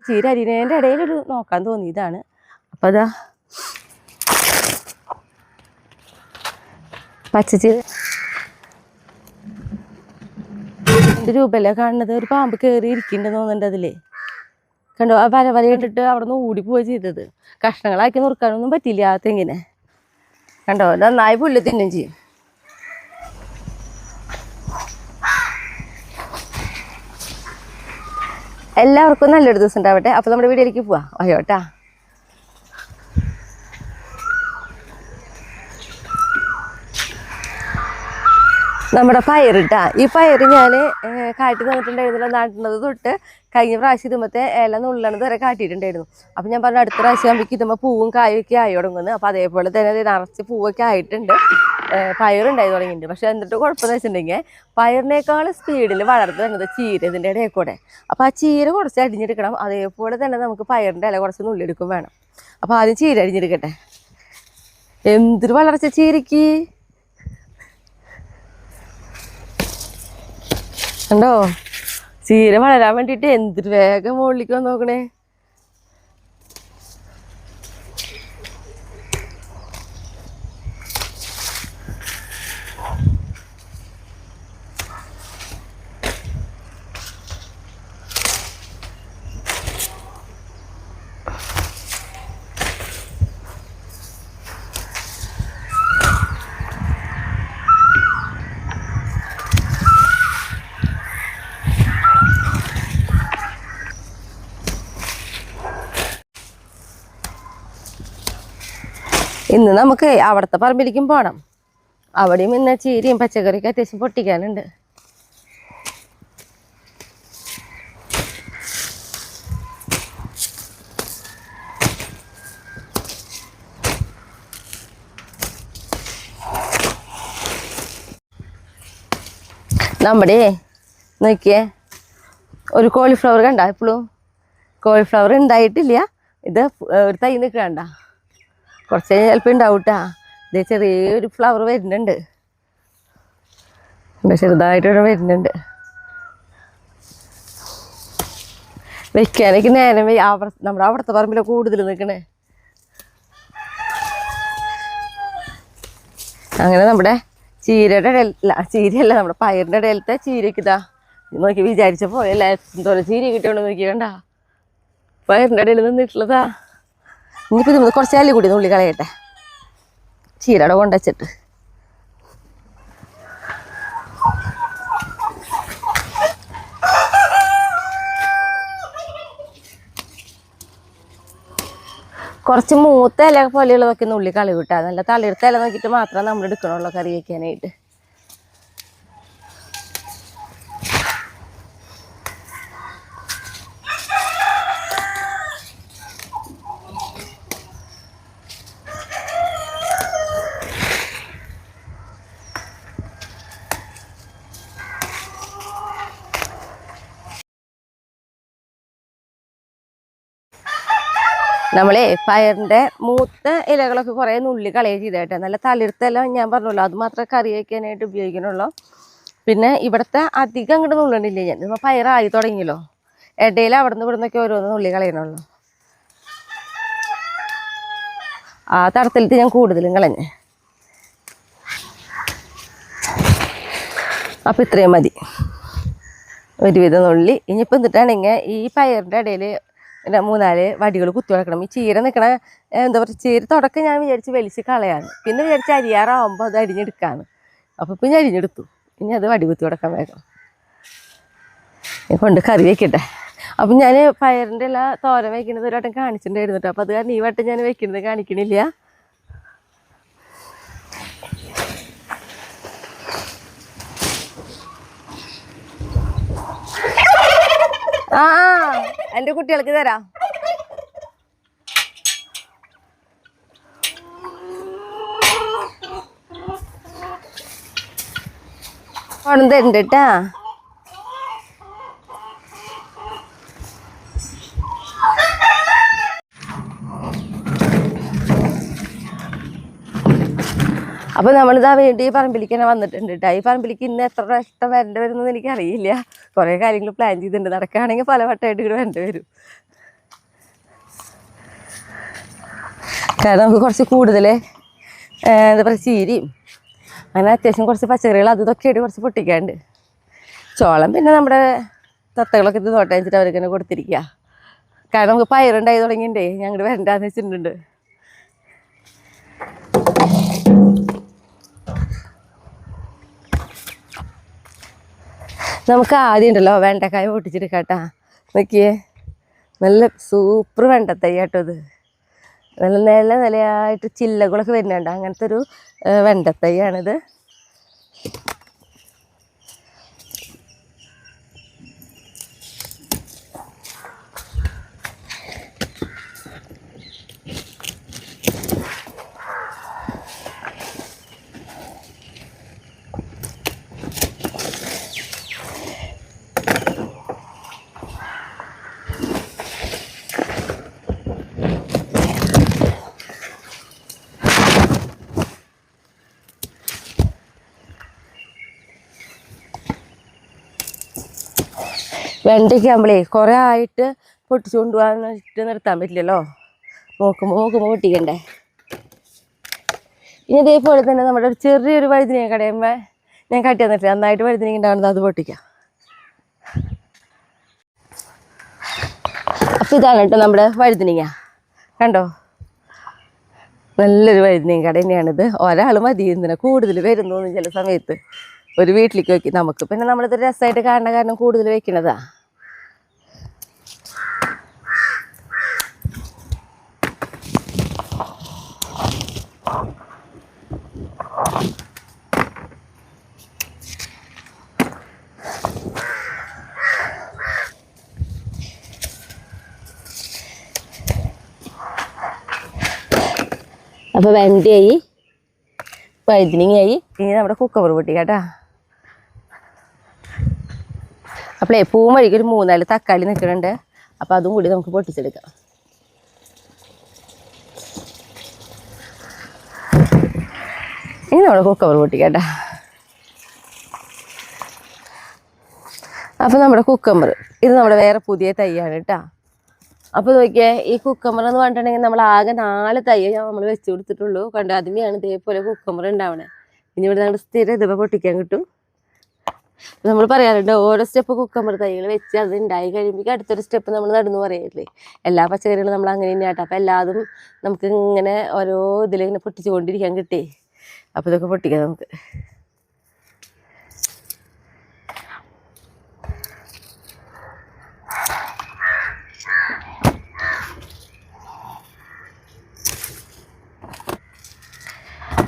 ചീര അരിനേൻ്റെ ഇടയിലൊരു നോക്കാൻ തോന്നിയതാണ്. അപ്പം അതാ പച്ചച്ചീര 2 രൂപയല്ലേ കാണുന്നത്. ഒരു പാമ്പ് കയറി ഇരിക്കുന്നുണ്ടെന്ന് തോന്നുന്നുണ്ട് അതിൽ. കണ്ടോ, ആ വലയിട്ടിട്ട് അവിടെ നിന്ന് ഓടിപ്പോവുക ചെയ്തത്. കഷ്ണങ്ങളാക്കി നുറുക്കാനൊന്നും പറ്റില്ല ആ തെങ്ങിനെ. കണ്ടോ, നന്നായി പുല്ല് തിന്നും ചെയ്യും. എല്ലാവർക്കും നല്ലൊരു ദിവസം ഉണ്ടാവട്ടെ. അപ്പോൾ നമ്മുടെ വീഡിയോയിലേക്ക് പോവാം. അയ്യോട്ടാ, നമ്മുടെ പയറിട്ടാ. ഈ പയർ ഞാൻ കാട്ടി തന്നിട്ടുണ്ടായിരുന്നില്ല. നടുന്നത് തൊട്ട് കഴിഞ്ഞ പ്രാവശ്യം ഇതുമ്പത്തെ ഇല നുള്ളണത് വരെ കാട്ടിയിട്ടുണ്ടായിരുന്നു. അപ്പം ഞാൻ പറഞ്ഞു അടുത്ത പ്രാവശ്യം ആകുമ്പോഴേക്ക് ഇതുമ്പോൾ പൂവും കായൊക്കെ ആയി തുടങ്ങുന്നു. അപ്പോൾ അതേപോലെ തന്നെ നിറച്ച് പൂവൊക്കെ ആയിട്ടുണ്ട്. പയറുണ്ടായി തുടങ്ങിയിട്ടുണ്ട്. പക്ഷെ എന്നിട്ട് കുഴപ്പമെന്ന് വെച്ചിട്ടുണ്ടെങ്കിൽ പയറിനേക്കാൾ സ്പീഡിൽ വളർന്നു വരുന്നത് ചീര ഇതിൻ്റെ ഇടയിൽ കൂടെ. അപ്പോൾ ആ ചീര കുറച്ച് അരിഞ്ഞെടുക്കണം. അതേപോലെ തന്നെ നമുക്ക് പയറിൻ്റെ ഇല കുറച്ച് നുള്ളിയെടുക്കും വേണം. അപ്പോൾ ആദ്യം ചീര അരിഞ്ഞെടുക്കട്ടെ. എന്തൊരു വളർച്ച ചീരയ്ക്ക് കണ്ടോ. ചീര വളരാൻ വേണ്ടിയിട്ട് എന്തൊരു വേഗം മുകളിലേക്ക് വന്ന് നോക്കണേ. ഇന്ന് നമുക്ക് അവിടുത്തെ പറമ്പിലേക്കും പോകണം. അവിടെയും ഇന്ന് ചീരയും പച്ചക്കറിയൊക്കെ അത്യാവശ്യം പൊട്ടിക്കാനുണ്ട്. നമ്മുടെ നോക്കിയേ, ഒരു കോളിഫ്ലവർ കണ്ട. എപ്പോഴും കോളിഫ്ലവർ ഉണ്ടായിട്ടില്ല. ഇത് ഒരു തൈ നിൽക്കണ്ട. കുറച്ച് കഴിഞ്ഞ് ചിലപ്പോൾ ഉണ്ടാവും കേട്ടാ. ഇത് ചെറിയൊരു ഫ്ലവർ വരുന്നുണ്ട്. ചെറുതായിട്ടൊരു വരുന്നുണ്ട്. വെക്കാനൊക്കെ നേരം നമ്മുടെ അവിടുത്തെ പറമ്പിലെ കൂടുതൽ നിൽക്കണേ. അങ്ങനെ നമ്മുടെ ചീരയുടെ ചീരയല്ല, നമ്മുടെ പയറിൻ്റെ ഇടയിലത്തെ ചീരയ്ക്ക് ഇതാ നോക്കി വിചാരിച്ച പോയല്ലേ എന്തോരം ചീര കിട്ടിയോണ്ട് നോക്കി കണ്ട. പയറിൻ്റെ ഇടയിൽ നിന്നിട്ടുള്ളതാ. ഇനിയിപ്പോൾ ഇത് കുറച്ച് അല്ലി കൂടി നുള്ളി കളയട്ടെ ചീരയുടെ കൊണ്ടുവച്ചിട്ട്. കുറച്ച് മൂത്ത ഇല പോലെയുള്ളതൊക്കെ നുള്ളി കളി വിട്ടാൽ നല്ല തളിർത്ത ഇല നോക്കിയിട്ട് മാത്രമേ നമ്മൾ എടുക്കണുള്ളൂ കറി വയ്ക്കാനായിട്ട്. നമ്മളെ പയറിൻ്റെ മൂത്ത ഇലകളൊക്കെ കുറേ നുള്ളി കളയുക ചെയ്തേട്ടെ. നല്ല തളിർത്ത ഇല ഞാൻ പറഞ്ഞല്ലോ, അത് മാത്രമേ കറി വയ്ക്കാനായിട്ട് ഉപയോഗിക്കണുള്ളൂ. പിന്നെ ഇവിടുത്തെ അധികം അങ്ങോട്ട് നുള്ളണില്ല ഞാൻ. ഇപ്പോൾ പയറായി തുടങ്ങിയല്ലോ, ഇടയിൽ അവിടെ നിന്ന് ഇവിടെ നിന്നൊക്കെ ഓരോന്ന് നുള്ളി കളയണുള്ളൂ. ആ തടത്തിലിട്ട് ഞാൻ കൂടുതലും കളഞ്ഞ്. അപ്പോൾ ഇത്രയും മതി ഒരുവിധം നുള്ളി. ഇനിയിപ്പോൾ എന്നിട്ടാണെങ്കിൽ ഈ പയറിൻ്റെ ഇടയിൽ 3-4 വടികൾ കുത്തി വെക്കണം. ഈ ചീര നിൽക്കണ എന്താ പറയുക, ചീര തുടക്കം ഞാൻ വിചാരിച്ച് വലിച്ച് കളയാന്ന്. പിന്നെ വിചാരിച്ച് അരിയാറാവുമ്പോൾ അത് അരിഞ്ഞെടുക്കാന്ന്. അപ്പോൾ പിന്നെ അരിഞ്ഞെടുത്തു. ഇനി അത് വടി കുത്തി കൊടുക്കാൻ വേഗം കൊണ്ട് കറി വയ്ക്കട്ടെ. അപ്പം ഞാൻ പയറിൻ്റെ എല്ലാം തോരൻ വയ്ക്കുന്നത് ഒരു വട്ടം കാണിച്ചിട്ടുണ്ടായിരുന്നു കേട്ടോ. അപ്പോൾ അത് കാരണം ഈ വട്ടം ഞാൻ വയ്ക്കുന്നത് കാണിക്കണില്ല. ആ എൻ്റെ കുട്ടികൾക്ക് തരാം. ഓണം തരുന്നുണ്ട് കേട്ടാ. അപ്പോൾ നമ്മളിതാ വേണ്ടി ഈ പറമ്പിലേക്ക് തന്നെ വന്നിട്ടുണ്ട് കേട്ടോ. ഈ പറമ്പിലേക്ക് ഇന്ന് എത്ര പ്രാവശ്യം വരേണ്ടി വരുന്നത് എനിക്കറിയില്ല. കുറേ കാര്യങ്ങൾ പ്ലാൻ ചെയ്തിട്ടുണ്ട്. നടക്കുകയാണെങ്കിൽ പല വട്ടമായിട്ട് ഇവിടെ വരേണ്ടി വരും. കാരണം നമുക്ക് കുറച്ച് കൂടുതൽ എന്താ പറയുക ചീരയും അങ്ങനെ അത്യാവശ്യം കുറച്ച് പച്ചക്കറികൾ അത് ഇതൊക്കെ ആയിട്ട് കുറച്ച് പൊട്ടിക്കാണ്ട്. ചോളം പിന്നെ നമ്മുടെ തത്തകളൊക്കെ ഇത് നോട്ടം വെച്ചിട്ട് അവർക്ക് തന്നെ കൊടുത്തിരിക്കുക. കാരണം നമുക്ക് പയറുണ്ടായി തുടങ്ങിയിട്ടേ ഞങ്ങൾ വരണ്ടാന്ന് വെച്ചിട്ടുണ്ട്. നമുക്ക് ആദ്യം ഉണ്ടല്ലോ വെണ്ടക്കായ പൊട്ടിച്ചെടുക്കാട്ടാ. നോക്കിയേ, നല്ല സൂപ്പർ വെണ്ടത്തൈ കേട്ടോ ഇത്. നല്ല നിലയായിട്ട് ചില്ലകളൊക്കെ വരുന്നുണ്ട്. അങ്ങനത്തെ ഒരു വെണ്ടത്തൈയാണിത്. വെണ്ടയ്ക്ക് ആകുമ്പോഴേ കുറേ ആയിട്ട് പൊട്ടിച്ചു കൊണ്ടുപോകാന്ന് വെച്ചിട്ട് നിർത്താൻ പറ്റില്ലല്ലോ. നോക്കുമ്പോൾ പൊട്ടിക്കണ്ടേ. ഇനി ഇതേപോലെ തന്നെ നമ്മുടെ ഒരു ചെറിയൊരു വഴുതിനങ്ങ കടയുമ്പോൾ ഞാൻ കാട്ടി തന്നിട്ടില്ല, നന്നായിട്ട് വഴുതിനങ്ങ ഉണ്ടാകുന്നത് അത് പൊട്ടിക്കാം. അപ്പം ഇതാണ് കേട്ടോ നമ്മുടെ വഴുതിനങ്ങ. കണ്ടോ, നല്ലൊരു വഴുതിനങ്ങ കട തന്നെയാണിത്. ഒരാൾ മതി, എന്തിനാ കൂടുതൽ വരുന്നു ചില സമയത്ത് ഒരു വീട്ടിലേക്ക് വെക്കും. നമുക്ക് പിന്നെ നമ്മളിത് രസമായിട്ട് കാണുന്ന കാരണം കൂടുതൽ വെക്കണതാ. അപ്പോൾ വെണ്ടയായി, വഴുതിനങ്ങയായി, ഇനി നമ്മുടെ കുക്കമ്പർ പൊട്ടിക്കാട്ടാ. അപ്പോഴേ പൂവും വഴിക്ക് ഒരു 3-4 തക്കാളി നിൽക്കുന്നുണ്ട്. അപ്പോൾ അതും കൂടി നമുക്ക് പൊട്ടിച്ചെടുക്കാം. ഇനി നമ്മുടെ കുക്കമ്പർ പൊട്ടിക്കാട്ടാ. അപ്പോൾ നമ്മുടെ കുക്കമ്പർ ഇത് നമ്മുടെ വേറെ പുതിയ തൈയാണ് കേട്ടോ. അപ്പോൾ നോക്കിയേ, ഈ കുക്കമ്പർ എന്ന് പറഞ്ഞിട്ടുണ്ടെങ്കിൽ നമ്മൾ ആകെ 4 തൈ നമ്മൾ വെച്ച് കൊടുത്തിട്ടുള്ളൂ. കണ്ടോ, അതിനെയാണ് ഇതേപോലെ കുക്കമ്പർ ഉണ്ടാവണേ. ഇനി ഇവിടെ നമ്മൾ സ്ഥിരം ഇതിപ്പോൾ പൊട്ടിക്കാൻ കിട്ടും. നമ്മൾ പറയാറുണ്ട് ഓരോ സ്റ്റെപ്പ് കുക്കമ്പർ തൈകൾ വെച്ച് അത് ഉണ്ടായി കഴിയുമ്പോൾ അടുത്തൊരു സ്റ്റെപ്പ് നമ്മൾ നടന്നു പറയില്ലേ. എല്ലാ പച്ചക്കറികളും നമ്മൾ അങ്ങനെ തന്നെയാട്ടോ. അപ്പോൾ എല്ലാതും നമുക്ക് ഇങ്ങനെ ഓരോ ഇതിലിങ്ങനെ പൊട്ടിച്ചുകൊണ്ടിരിക്കാൻ കിട്ടേ. അപ്പോൾ ഇതൊക്കെ പൊട്ടിക്കാം നമുക്ക്.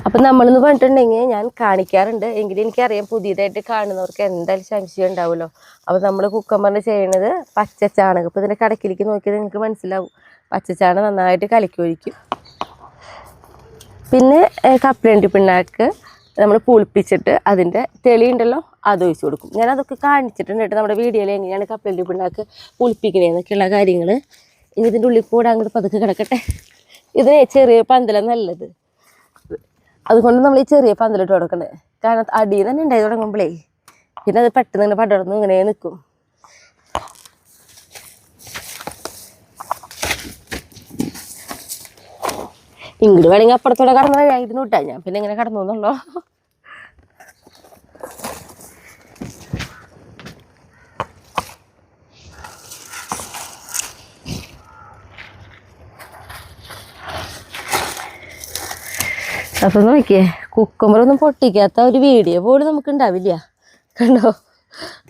അപ്പം നമ്മളെന്ന് പറഞ്ഞിട്ടുണ്ടെങ്കിൽ ഞാൻ കാണിക്കാറുണ്ട്, എങ്കിലും എനിക്കറിയാം പുതിയതായിട്ട് കാണുന്നവർക്ക് എന്തായാലും സംശയം ഉണ്ടാവുമല്ലോ. അപ്പോൾ നമ്മൾ കുക്കമ്പറിന് ചെയ്യണത് പച്ചച്ചാണകം. ഇപ്പോൾ ഇതിൻ്റെ കടക്കിലേക്ക് നോക്കിയാൽ നിങ്ങൾക്ക് മനസ്സിലാവും. പച്ചച്ചാണകം നന്നായിട്ട് കലക്കി ഒഴിക്കും. പിന്നെ കപ്പലണ്ടി പിണ്ണാക്ക് നമ്മൾ പുളിപ്പിച്ചിട്ട് അതിൻ്റെ തെളിയുണ്ടല്ലോ അത് ഒഴിച്ച് കൊടുക്കും. ഞാനതൊക്കെ കാണിച്ചിട്ടുണ്ട് നമ്മുടെ വീഡിയോയിൽ എങ്ങനെയാണ് കപ്പലണ്ടി പിണ്ണാക്ക് പുളിപ്പിക്കണേന്നൊക്കെയുള്ള കാര്യങ്ങൾ. ഇനി ഇതിൻ്റെ ഉള്ളിൽ കൂടെ അങ്ങോട്ട് പതുക്കെ കിടക്കട്ടെ. ഇതിന് ചെറിയ പന്തലാണ് നല്ലത്. അതുകൊണ്ട് നമ്മൾ ഈ ചെറിയ പന്തലിട്ട് കൊടുക്കണേ. കാരണം അടിയിൽ തന്നെ ഉണ്ടായി തുടങ്ങുമ്പോഴേ പിന്നെ അത് പെട്ടെന്ന് ഇങ്ങനെ പടർന്ന് ഇങ്ങനെ നിൽക്കും. ഇങ്ങോട്ട് വേണമെങ്കിൽ അപ്പുറത്തോടെ കടന്നു വഴിയായിരുന്നു വിട്ടാ, ഞാൻ പിന്നെ ഇങ്ങനെ കടന്നു എന്നുള്ളൂ. അപ്പം നോക്കിയേ, കുക്കുമ്പറൊന്നും പൊട്ടിക്കാത്ത ഒരു വീഡിയോ പോലും നമുക്ക് ഉണ്ടാവില്ല. കണ്ടോ,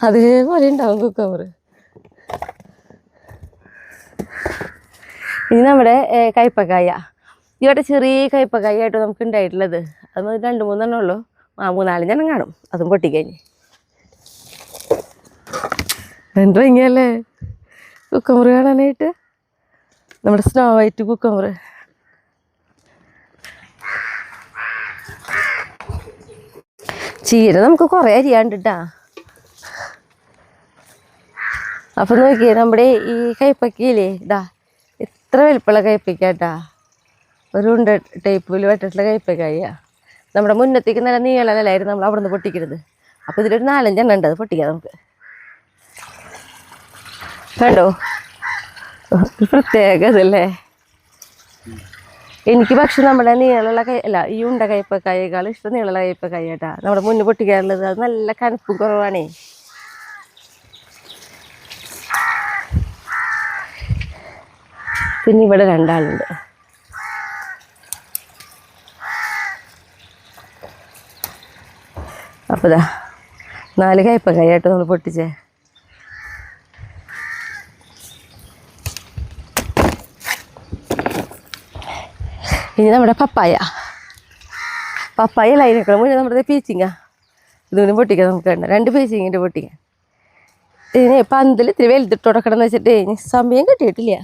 അതേപോലെ ഉണ്ടാവും കുക്കുമ്പർ. ഇനി നമ്മുടെ കയ്പക്കായ, ഇവിടെ ചെറിയ കയ്പക്കായ ആയിട്ട് നമുക്ക് ഉണ്ടായിട്ടുള്ളത് അത് 2-3 ഉള്ളൂ. 3-4 കാണും. അതും പൊട്ടിക്കഴിഞ്ഞ് എന്ത് ഭംഗിയല്ലേ കുക്കുമ്പർ കാണാനായിട്ട്. നമ്മുടെ സ്നോ വൈറ്റ് കുക്കുമ്പർ. ചീര നമുക്ക് കുറേ അരിയാണ്ടിട്ടാ. അപ്പം നോക്കിയേ, നമ്മുടെ ഈ കയ്പക്കയില്ലേ, ഇതാ ഇത്ര വലിപ്പമുള്ള കയ്പക്കാട്ടാ. ഒരു ഉണ്ട ടൈപ്പിൽ വെട്ടിട്ടുള്ള കയ്പക്കായ. നമ്മുടെ മുന്നത്തേക്ക് നല്ല നീളലായിരുന്നു നമ്മൾ അവിടെ നിന്ന് പൊട്ടിക്കരുത്. അപ്പോൾ ഇതിലൊരു 4-5 ഉണ്ട്. അത് പൊട്ടിക്കാം നമുക്ക്. കണ്ടോ, പ്രത്യേക ഇതല്ലേ. എനിക്ക് പക്ഷെ നമ്മുടെ നീളമുള്ള കൈ അല്ല ഈ ഉണ്ട കയ്പക്കായേക്കാൾ ഇഷ്ടം നീളമുള്ള കയ്പക്കായ കേട്ടാ. നമ്മുടെ മുന്നിൽ പൊട്ടിക്കാറുള്ളത് അത് നല്ല കനപ്പും കുറവാണേ. പിന്നെ ഇവിടെ രണ്ടാളുണ്ട്. അപ്പോൾ ഇതാ 4 കയ്പക്കായായിട്ട് നമ്മൾ പൊട്ടിച്ചേ. ഇനി നമ്മുടെ പപ്പായ ലൈനൊക്കെ മുന്നേ നമ്മുടെ പീച്ചിങ്ങ ഇതിനും പൊട്ടിക്കാൻ നമുക്ക് വേണ്ട 2 പീച്ചിങ്ങിൻ്റെ പൊട്ടിക്കാൻ. ഇതിന് പന്തൽ ഇത്തിരി വലുതിട്ട് കൊടുക്കണം എന്ന് വെച്ചിട്ട് സമയം കിട്ടിയിട്ടില്ല.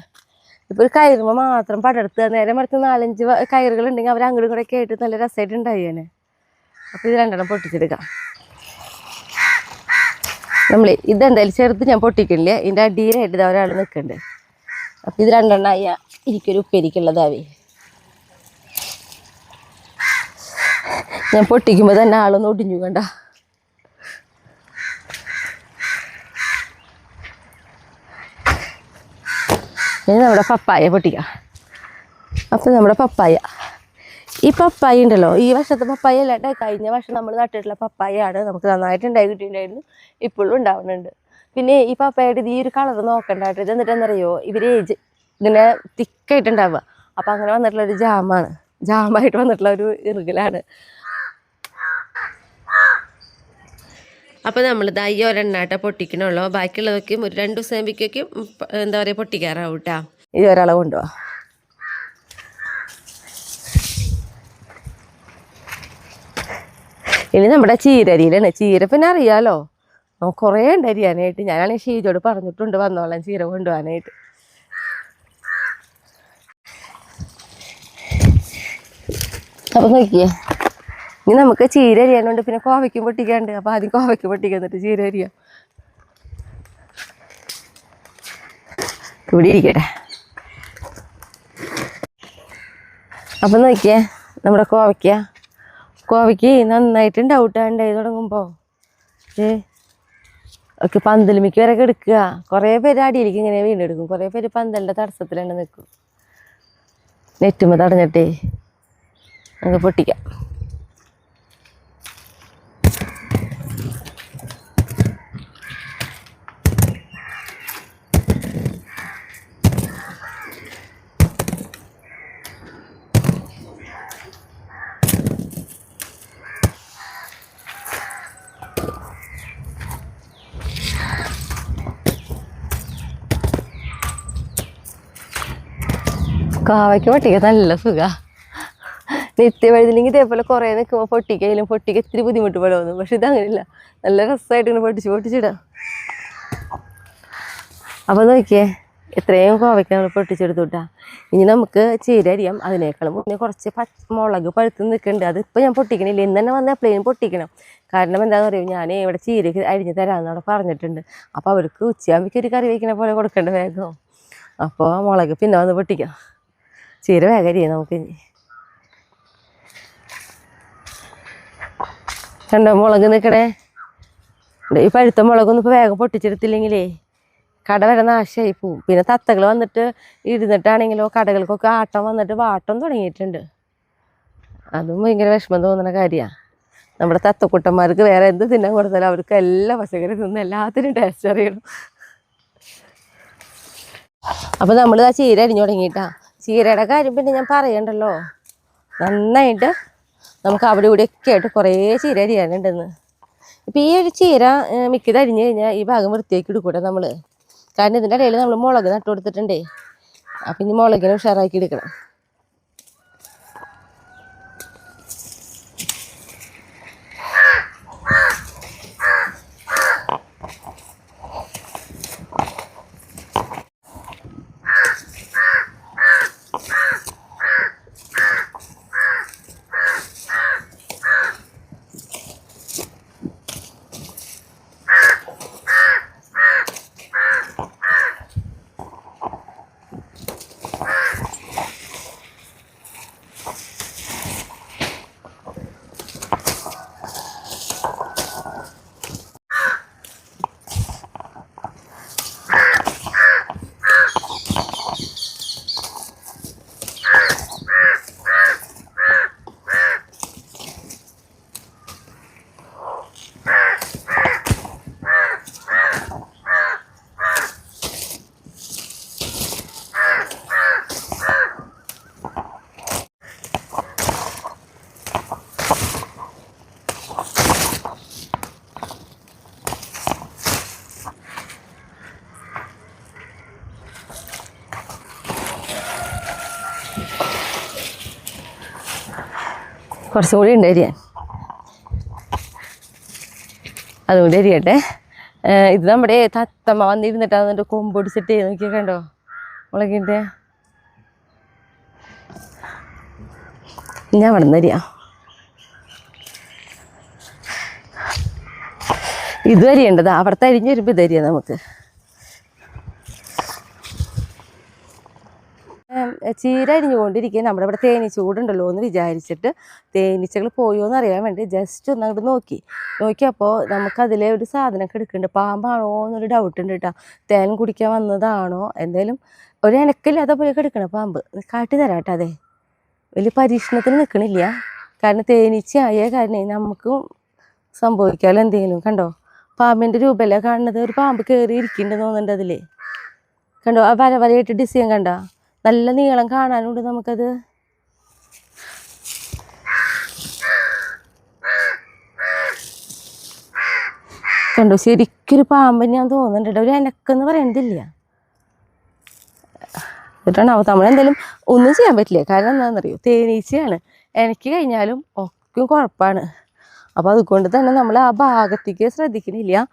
ഇപ്പോൾ ഒരു കയറുമ്പോൾ മാത്രം പടർത്തുക. നേരെ മറിച്ച് 4-5 കയറുകളുണ്ടെങ്കിൽ അവർ അങ്ങോട്ടും കൂടെ കേട്ട് നല്ല രസമായിട്ട് ഉണ്ടായേനെ. അപ്പോൾ ഇത് 2 പൊട്ടിച്ചെടുക്കാം. ഇതെന്തായാലും ചെറുത് ഞാൻ പൊട്ടിക്കില്ല. ഇതിൻ്റെ അടിയിലായിട്ട് ഇത് ഒരാൾ നിൽക്കുന്നുണ്ട്. അപ്പോൾ ഇത് 2 ആയ എനിക്കൊരു ഉപ്പേരിക്കുള്ളതാവേ. ഞാൻ പൊട്ടിക്കുമ്പോൾ തന്നെ ആളൊന്ന് ഒടിഞ്ഞു കണ്ട. ഇനി നമ്മുടെ പപ്പായ പൊട്ടിക്കാം. അപ്പം നമ്മുടെ ഈ പപ്പായ ഉണ്ടല്ലോ, ഈ വർഷത്തെ പപ്പായ അല്ലാണ്ട് കഴിഞ്ഞ വർഷം നമ്മൾ നട്ടിട്ടുള്ള പപ്പായാണ്. നമുക്ക് നന്നായിട്ട് ഉണ്ടായി കിട്ടിയിട്ടുണ്ടായിരുന്നു, ഇപ്പോഴും ഉണ്ടാവുന്നുണ്ട്. പിന്നെ ഈ പപ്പായയുടെ ഈ ഒരു കളർ നോക്കണ്ടായിട്ട് ഇത് എന്നിട്ട് എന്നറിയോ, ഇങ്ങനെ തിക്കായിട്ടുണ്ടാവുക. അപ്പം അങ്ങനെ വന്നിട്ടുള്ളൊരു ജാമായിട്ട് വന്നിട്ടുള്ള ഒരു ഇറുകലാണ്. അപ്പോൾ നമ്മൾ ഈ ഒരെണ്ണാട്ട പൊട്ടിക്കണുള്ളൂ. ബാക്കിയുള്ളതൊക്കെ ഒരു 2 ദിവസം ആകുമ്പോഴേക്കും എന്താ പറയുക പൊട്ടിക്കാറാവും കേട്ടോ. ഈ ഒരാളെ കൊണ്ടുപോവാ. ഇനി നമ്മുടെ ചീരരിയിലാണ്. ചീര പിന്നെ അറിയാലോ, കുറേ ഉണ്ട് അരിയാനായിട്ട്. ഞാനാണെങ്കിൽ ഷീജോട് പറഞ്ഞിട്ടുണ്ട് വന്നോളാം ചീര കൊണ്ടുപോകാനായിട്ട്. അപ്പം നോക്കിയേ, ഇനി നമുക്ക് ചീര അരിയാനുണ്ട്, പിന്നെ കോവയ്ക്കും പൊട്ടിക്കാണ്ട്. അപ്പോൾ ആദ്യം കോവയ്ക്ക് പൊട്ടിക്കാൻ എന്നിട്ട് ചീര അരിയാം. ഇവിടെ ഇരിക്കട്ടെ. അപ്പം നോക്കിയേ, നമ്മുടെ കോവയ്ക്ക് നന്നായിട്ടുണ്ടാവും ഉണ്ടായി തുടങ്ങുമ്പോൾ. ഒക്കെ പന്തലുമിക്ക് വരെ എടുക്കുക. കുറേ പേര് അടിയിലേക്ക് ഇങ്ങനെ വീണ്ടെടുക്കും, കുറേ പേര് പന്തലിൻ്റെ തടസ്സത്തിലാണ് നിൽക്കും. നെറ്റുമ്പോൾ തടഞ്ഞിട്ടേ നമുക്ക് പൊട്ടിക്കാം. കാവയ്ക്ക് പൊട്ടിക്കാൻ നല്ല സുഖമാണ്. നിത്യവഴുതില്ലെങ്കിൽ ഇതേപോലെ കുറേ നിൽക്കുമ്പോൾ പൊട്ടിക്കയിലും ഇത്തിരി ബുദ്ധിമുട്ട് പോലെ തോന്നും. പക്ഷെ ഇതങ്ങനെയില്ല, നല്ല രസമായിട്ട് ഇങ്ങനെ പൊട്ടിച്ചിടാം. അപ്പോൾ നോക്കിയേ, എത്രയും കോവയ്ക്ക് നമ്മൾ പൊട്ടിച്ചെടുത്തുട്ടാ. ഇനി നമുക്ക് ചീര അരിയാം. അതിനേക്കാളും മുന്നേ കുറച്ച് മുളക് പഴുത്ത് നിൽക്കുന്നുണ്ട്. അതിപ്പോൾ ഞാൻ പൊട്ടിക്കണില്ല, ഇന്ന് തന്നെ വന്ന് എപ്പോഴും പൊട്ടിക്കണം. കാരണം എന്താണെന്ന് പറയുക, ഞാൻ ഇവിടെ ചീരയ്ക്ക് അരിഞ്ഞ് തരാമെന്ന് അവിടെ പറഞ്ഞിട്ടുണ്ട്. അപ്പോൾ അവർക്ക് ഉച്ചയാകുമ്പോഴേക്കും ഒരു കറി വയ്ക്കണ പോലെ കൊടുക്കേണ്ട വേഗം. അപ്പോൾ മുളക് പിന്നെ വന്ന് പൊട്ടിക്കാം. ചീര വേഗം അരിയാം നമുക്ക്. ഇനി കണ്ടോ മുളക് നിൽക്കണേ. ഈ പഴുത്ത മുളകൊന്നും ഇപ്പോൾ വേഗം പൊട്ടിച്ചെടുത്തില്ലെങ്കിലേ കട വരെ നാശമായി പോവും. പിന്നെ തത്തകൾ വന്നിട്ട് ഇരുന്നിട്ടാണെങ്കിലോ കടകൾക്കൊക്കെ ആട്ടം വന്നിട്ട് വാട്ടം തുടങ്ങിയിട്ടുണ്ട്. അതും ഭയങ്കര വിഷമം തോന്നുന്ന കാര്യമാണ്. നമ്മുടെ തത്തക്കുട്ടന്മാർക്ക് വേറെ എന്ത് തിന്നാൻ കൊടുത്താലും അവർക്ക് എല്ലാ പച്ചക്കറി തിന്ന് എല്ലാത്തിനും ടേസ്റ്റ് അറിയണം. അപ്പോൾ നമ്മൾ ആ ചീര അരിഞ്ഞു തുടങ്ങിയിട്ടാ. ചീരയുടെ കാര്യം പിന്നെ ഞാൻ പറയണ്ടല്ലോ, നന്നായിട്ട് നമുക്ക് അവിടെ ഇവിടെയൊക്കെ ആയിട്ട് കുറേ ചീര അരിയാനുണ്ടെന്ന്. ഇപ്പം ഈ ഒരു ചീര മിക്കത് അരിഞ്ഞു കഴിഞ്ഞാൽ ഈ ഭാഗം വൃത്തിയാക്കി എടുക്കൂടെ നമ്മൾ. കാരണം ഇതിൻ്റെ ഇടയിൽ നമ്മൾ മുളക് നട്ടു കൊടുത്തിട്ടുണ്ടേ. അപ്പം ഇനി മുളകിനെ ഉഷാറാക്കി എടുക്കണം. കുറച്ചും കൂടി ഉണ്ട് അരിയാൻ. അതുകൊണ്ട് അരിയട്ടെ. ഇത് നമ്മുടെ തത്തമ്മ വന്നിരുന്നിട്ടാണ് എന്നിട്ട് കൊമ്പൊടിച്ചിട്ട് നോക്കിയൊക്കെ കണ്ടോ മുളകിൻ്റെ. ഞാൻ അവിടെ നിന്ന് അരിയാം. ഇത് അരിയേണ്ടതാ, അവിടുത്തെ അരിഞ്ഞ് വരുമ്പോൾ ഇത് അരിയാം നമുക്ക്. ചീര അരിഞ്ഞുകൊണ്ടിരിക്കുക. നമ്മുടെ ഇവിടെ തേനീച്ച കൂടുണ്ടല്ലോ എന്ന് വിചാരിച്ചിട്ട് തേനീച്ചകൾ പോയോ എന്ന് അറിയാൻ വേണ്ടി ജസ്റ്റ് ഒന്ന് അങ്ങോട്ട് നോക്കിയപ്പോൾ നമുക്കതിലെ ഒരു സാധനമൊക്കെ എടുക്കുന്നുണ്ട്. പാമ്പാണോ എന്നൊരു ഡൗട്ട് ഉണ്ട് കേട്ടോ. തേൻ കുടിക്കാൻ വന്നതാണോ എന്തായാലും ഒരു ഇണക്കില്ലാത്ത പോലെയൊക്കെ എടുക്കണം പാമ്പ്. കാട്ടി തരാം കേട്ടോ. അതെ, വലിയ പരീക്ഷണത്തിന് നിൽക്കണില്ല. കാരണം തേനീച്ച ആയ കാരണം നമുക്കും സംഭവിക്കാമല്ലോ എന്തെങ്കിലും. കണ്ടോ പാമ്പിൻ്റെ രൂപമല്ലേ കാണുന്നത്. ഒരു പാമ്പ് കയറി ഇരിക്കുന്നുണ്ടെന്ന് തോന്നുന്നുണ്ട് അതിൽ. കണ്ടോ ആ വരവരയായിട്ട് ഡിസൈൻ കണ്ടോ, നല്ല നീളം കാണാനുണ്ട് നമുക്കത്. കണ്ടോ ശരിക്കൊരു പാമ്പ് ഞാൻ തോന്നുന്നുണ്ട്. ഒരു എനക്കെന്ന് പറയണതില്ല. എന്നിട്ടാണ് നമ്മളെന്തായാലും ഒന്നും ചെയ്യാൻ പറ്റില്ല. കാരണം എന്താണെന്നറിയോ, തേനീച്ചയാണ്. എനിക്ക് കഴിഞ്ഞാലും ഒക്കെ കുഴപ്പമാണ്. അപ്പോൾ അതുകൊണ്ട് തന്നെ നമ്മൾ ആ ഭാഗത്തേക്ക് ശ്രദ്ധിക്കുന്നില്ല.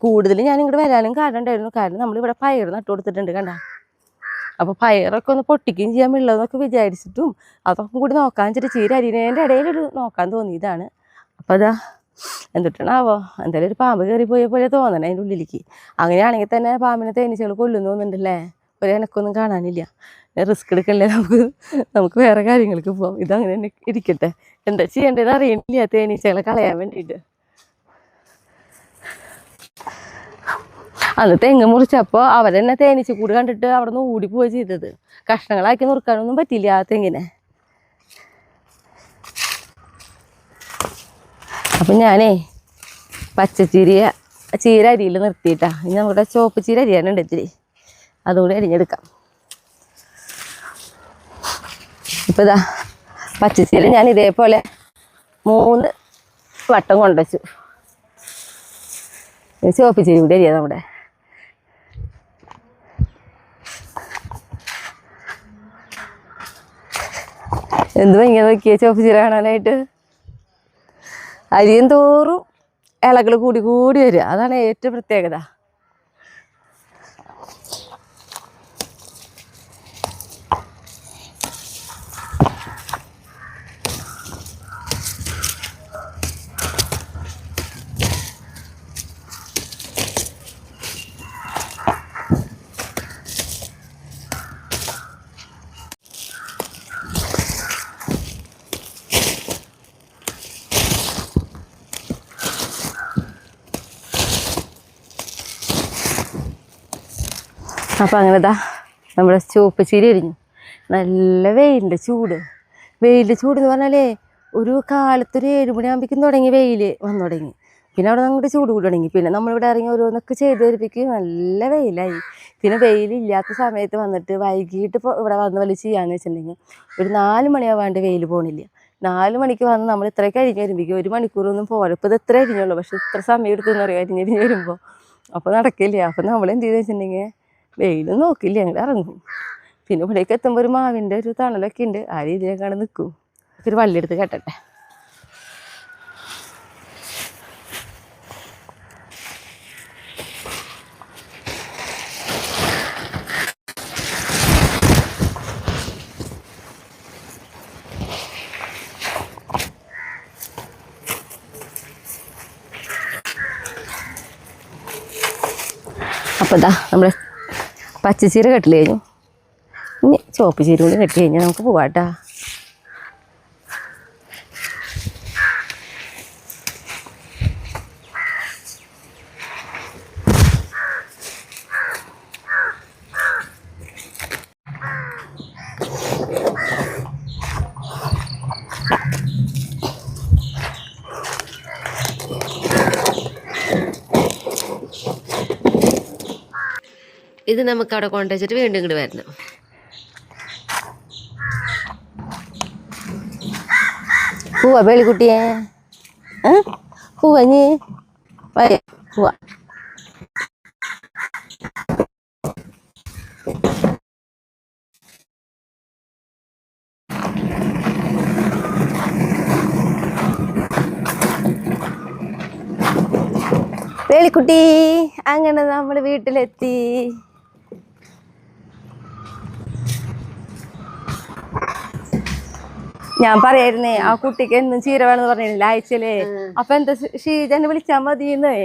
കൂടുതൽ ഞാൻ ഇങ്ങോട്ട് വരാനും കാരണം ഉണ്ടായിരുന്നു. കാരണം നമ്മളിവിടെ പയർ നട്ടു കൊടുത്തിട്ടുണ്ട് കണ്ട. അപ്പോൾ പയറൊക്കെ ഒന്ന് പൊട്ടിക്കുകയും ചെയ്യാൻ ഉള്ളതെന്നൊക്കെ വിചാരിച്ചിട്ടും അതൊക്കെ കൂടി നോക്കാൻ വെച്ചിട്ട് ചീര അരിനേൻ്റെ ഇടയിലൊരു നോക്കാൻ തോന്നിയതാണ്. അപ്പോൾ അതാ എന്തിട്ടാണാവോ എന്തായാലും ഒരു പാമ്പ് കയറി പോയ പോലെ തോന്നണം അതിൻ്റെ ഉള്ളിലേക്ക്. അങ്ങനെയാണെങ്കിൽ തന്നെ പാമ്പിനെ തേനീച്ചകൾ കൊല്ലുന്നു തോന്നുന്നുണ്ടല്ലേ. ഒരു എനക്കൊന്നും കാണാനില്ല. റിസ്ക് എടുക്കല്ലേ, നമുക്ക് വേറെ കാര്യങ്ങൾക്ക് പോകാം. ഇതങ്ങനെ തന്നെ ഇരിക്കട്ടെ. എന്താ ചെയ്യേണ്ടതെന്ന് അറിയണില്ല തേനീച്ചകളെ കളയാൻ വേണ്ടിയിട്ട്. അന്ന് തെങ്ങ് മുറിച്ചപ്പോൾ അവരെന്നെ തേനീച്ചക്കൂട് കണ്ടിട്ട് അവിടെ നിന്ന് ഓടിപ്പോവുക ചെയ്തത്. കഷ്ണങ്ങളാക്കി നുറുക്കാനൊന്നും പറ്റില്ല ആ തെങ്ങിനെ. അപ്പം ഞാനേ ചീര അരിയിൽ നിർത്തിയിട്ടാ. ഇനി നമ്മുടെ ചുവപ്പ് ചീര അരിയാനുണ്ട് ഇത്തിരി, അതുകൂടി അരിഞ്ഞെടുക്കാം. ഇപ്പം ഇതാ പച്ചച്ചീര ഞാൻ ഇതേപോലെ 3 വട്ടം കൊണ്ടുവച്ചു. ചുവപ്പ് ചീര കൂടി അരിയാ നമ്മുടെ. എന്ത് ഭംഗിയാ നോക്കിയേ ചുവപ്പ് ചീര കാണാനായിട്ട്. അരിയും തോറും ഇലകൾ കൂടി കൂടി വരിക, അതാണ് ഏറ്റവും പ്രത്യേകത. അപ്പം അങ്ങനെ ഇതാ നമ്മുടെ ചുവപ്പ് ചീര അരിഞ്ഞു. നല്ല വെയിലിൻ്റെ ചൂട് എന്ന് പറഞ്ഞാലേ ഒരു കാലത്തൊരു 7 മണിയാകുമ്പോഴേക്കും തുടങ്ങി വെയിൽ വന്നു തുടങ്ങി. പിന്നെ അവിടെ അങ്ങോട്ട് ചൂട് കൂടി തുടങ്ങി. പിന്നെ നമ്മളിവിടെ ഇറങ്ങി ഓരോന്നൊക്കെ ചെയ്ത് വരുമ്പോഴേക്കും നല്ല വെയിലായി. പിന്നെ വെയിലില്ലാത്ത സമയത്ത് വന്നിട്ട് വൈകിട്ട് ഇപ്പോൾ ഇവിടെ വന്ന് വലിയ ചെയ്യാന്ന് വെച്ചിട്ടുണ്ടെങ്കിൽ ഒരു 4 മണിയാവാണ്ട് വെയിൽ പോകണില്ല. 4 മണിക്ക് വന്ന് നമ്മൾ ഇത്രയൊക്കെ അരിഞ്ഞ് വരുമ്പോഴേക്കും 1 മണിക്കൂറൊന്നും പോരാ. ഇപ്പോൾ ഇത് ഇത്ര അരിഞ്ഞുള്ളൂ, പക്ഷെ ഇത്ര സമയം എടുത്തെന്ന് പറയുക അരിഞ്ഞ് വരുമ്പോൾ. അപ്പോൾ നടക്കില്ല. അപ്പം നമ്മൾ എന്ത് ചെയ്തെന്ന് വെച്ചിട്ടുണ്ടെങ്കിൽ വെയിലും നോക്കില്ല, ഞങ്ങൾ ഇറങ്ങും. പിന്നെ ഇവിടേക്ക് എത്തുമ്പോൾ ഒരു മാവിൻ്റെ ഒരു തണലൊക്കെ ഉണ്ട്, ആ രീതിയിലേക്കാണ് നിൽക്കും. ഒരു വള്ളിയെടുത്ത് കെട്ടട്ടെ. അപ്പോൾ ഇതാ നമ്മുടെ പച്ചച്ചീര കെട്ടിൽ കഴിഞ്ഞു. ഇനി ചുവപ്പ് ചീര കൂടി കെട്ടി കഴിഞ്ഞാൽ നമുക്ക് പോവാട്ടാ. ഇത് നമുക്ക് അവിടെ കൊണ്ടുവച്ചിട്ട് വീണ്ടും ഇങ്ങോട്ട് വരണം. പോവാ പേളിക്കുട്ടിയെ, പോവാ നീ പോവാ. കുട്ടി അങ്ങനെ നമ്മൾ വീട്ടിലെത്തി. ഞാൻ പറയായിരുന്നേ ആ കുട്ടിക്ക് എന്നും ചീര വേണമെന്ന് പറഞ്ഞില്ല ആഴ്ചയിലേ. അപ്പൊ എന്താ ഷീജനെ വിളിച്ചാ മതിയെന്നേ.